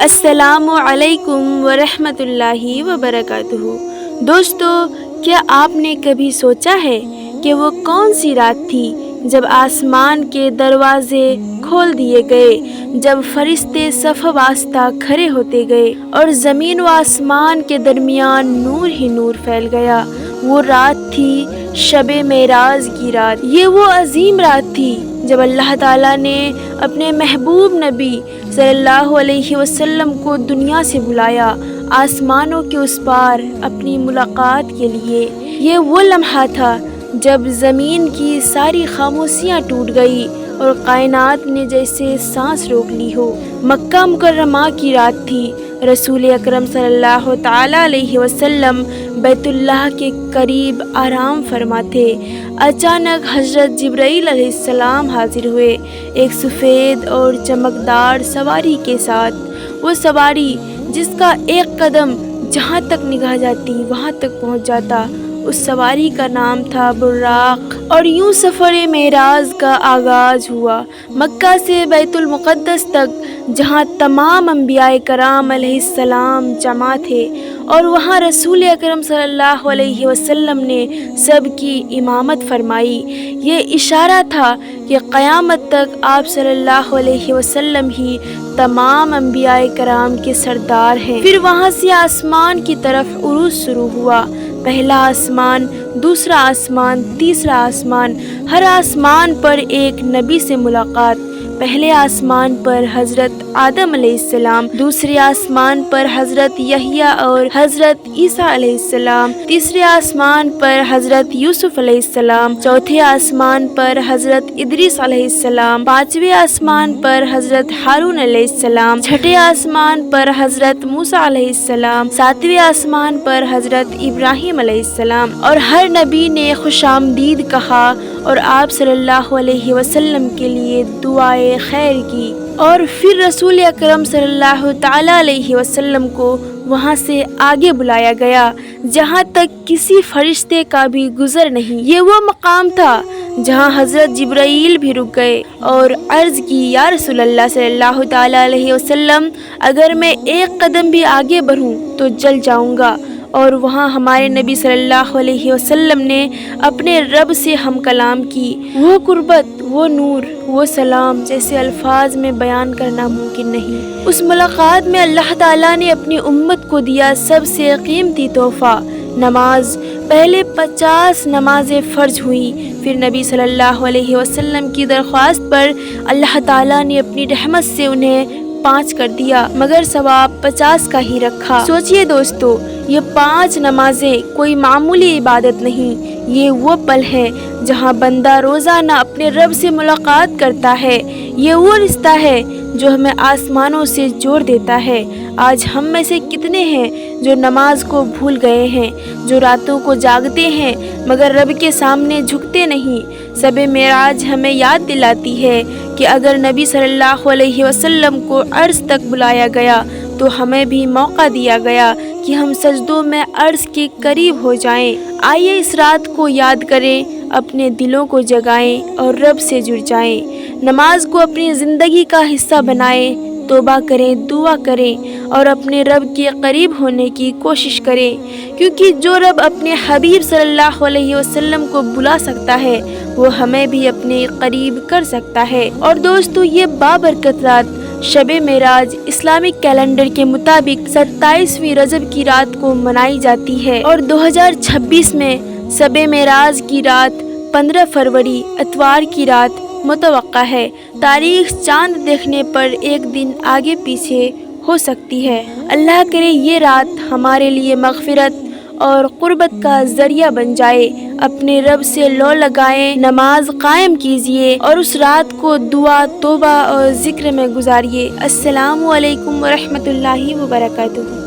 السلام علیکم ورحمۃ اللہ وبرکاتہ۔ دوستو، کیا آپ نے کبھی سوچا ہے کہ وہ کون سی رات تھی جب آسمان کے دروازے کھول دیے گئے، جب فرشتے صف واسطہ کھڑے ہوتے گئے اور زمین و آسمان کے درمیان نور ہی نور پھیل گیا؟ وہ رات تھی شب معراج کی رات۔ یہ وہ عظیم رات تھی جب اللہ تعالیٰ نے اپنے محبوب نبی صلی اللہ علیہ وسلم کو دنیا سے بلایا، آسمانوں کے اس پار اپنی ملاقات کے لیے۔ یہ وہ لمحہ تھا جب زمین کی ساری خاموشیاں ٹوٹ گئی اور کائنات نے جیسے سانس روک لی ہو۔ مکہ مکرمہ کی رات تھی۔ رسول اکرم صلی اللہ تعالیٰ علیہ وسلم بیت اللہ کے قریب آرام فرما تھے۔ اچانک حضرت جبرائیل علیہ السلام حاضر ہوئے، ایک سفید اور چمکدار سواری کے ساتھ۔ وہ سواری جس کا ایک قدم جہاں تک نگاہ جاتی وہاں تک پہنچ جاتا، اس سواری کا نام تھا براق۔ اور یوں سفر معراج کا آغاز ہوا، مکہ سے بیت المقدس تک، جہاں تمام انبیاء کرام علیہ السلام جمع تھے، اور وہاں رسول اکرم صلی اللہ علیہ وسلم نے سب کی امامت فرمائی۔ یہ اشارہ تھا کہ قیامت تک آپ صلی اللہ علیہ وسلم ہی تمام انبیاء کرام کے سردار ہیں۔ پھر وہاں سے آسمان کی طرف عروج شروع ہوا۔ پہلا آسمان، دوسرا آسمان، تیسرا آسمان، ہر آسمان پر ایک نبی سے ملاقات۔ پہلے آسمان پر حضرت آدم علیہ السلام، دوسرے آسمان پر حضرت یحییٰ اور حضرت عیسیٰ علیہ السلام، تیسرے آسمان پر حضرت یوسف علیہ السلام، چوتھے آسمان پر حضرت ادریس علیہ السلام، پانچویں آسمان پر حضرت ہارون علیہ السلام، چھٹے آسمان پر حضرت موسیٰ علیہ السلام، ساتویں آسمان پر حضرت ابراہیم علیہ السلام، اور ہر نبی نے خوش آمدید کہا اور آپ صلی اللہ علیہ وسلم کے لیے دعائے خیر کی۔ اور پھر رسول اکرم صلی اللہ تعالیٰ علیہ وسلم کو وہاں سے آگے بلایا گیا جہاں تک کسی فرشتے کا بھی گزر نہیں۔ یہ وہ مقام تھا جہاں حضرت جبرائیل بھی رک گئے اور عرض کی، یا رسول اللہ صلی اللہ تعالیٰ علیہ وسلم، اگر میں ایک قدم بھی آگے بڑھوں تو جل جاؤں گا۔ اور وہاں ہمارے نبی صلی اللہ علیہ وسلم نے اپنے رب سے ہم کلام کی۔ وہ قربت، وہ نور، وہ سلام جیسے الفاظ میں بیان کرنا ممکن نہیں۔ اس ملاقات میں اللہ تعالیٰ نے اپنی امت کو دیا سب سے قیمتی تحفہ، نماز۔ پہلے 50 نمازیں فرض ہوئیں، پھر نبی صلی اللہ علیہ وسلم کی درخواست پر اللہ تعالیٰ نے اپنی رحمت سے انہیں 5 کر دیا، مگر ثواب 50 کا ہی رکھا۔ سوچئے دوستو، یہ 5 نمازیں کوئی معمولی عبادت نہیں، یہ وہ پل ہے جہاں بندہ روزانہ اپنے رب سے ملاقات کرتا ہے۔ یہ وہ رشتہ ہے جو ہمیں آسمانوں سے جوڑ دیتا ہے۔ آج ہم میں سے کتنے ہیں جو نماز کو بھول گئے ہیں، جو راتوں کو جاگتے ہیں مگر رب کے سامنے جھکتے نہیں۔ شب معراج ہمیں یاد دلاتی ہے کہ اگر نبی صلی اللہ علیہ وسلم کو عرش تک بلایا گیا تو ہمیں بھی موقع دیا گیا کہ ہم سجدوں میں عرش کے قریب ہو جائیں۔ آئیے اس رات کو یاد کریں، اپنے دلوں کو جگائیں اور رب سے جڑ جائیں۔ نماز کو اپنی زندگی کا حصہ بنائیں، توبہ کریں، دعا کریں اور اپنے رب کے قریب ہونے کی کوشش کریں، کیونکہ جو رب اپنے حبیب صلی اللہ علیہ وسلم کو بلا سکتا ہے وہ ہمیں بھی اپنے قریب کر سکتا ہے۔ اور دوستو، یہ بابرکت رات شب معراج اسلامک کیلنڈر کے مطابق 27ویں رجب کی رات کو منائی جاتی ہے، اور 2026 میں شب معراج کی رات 15 فروری اتوار کی رات متوقع ہے۔ تاریخ چاند دیکھنے پر ایک دن آگے پیچھے ہو سکتی ہے۔ اللہ کرے یہ رات ہمارے لیے مغفرت اور قربت کا ذریعہ بن جائے۔ اپنے رب سے لو لگائیں، نماز قائم کیجیے اور اس رات کو دعا، توبہ اور ذکر میں گزاریے۔ السلام علیکم ورحمۃ اللہ وبرکاتہ۔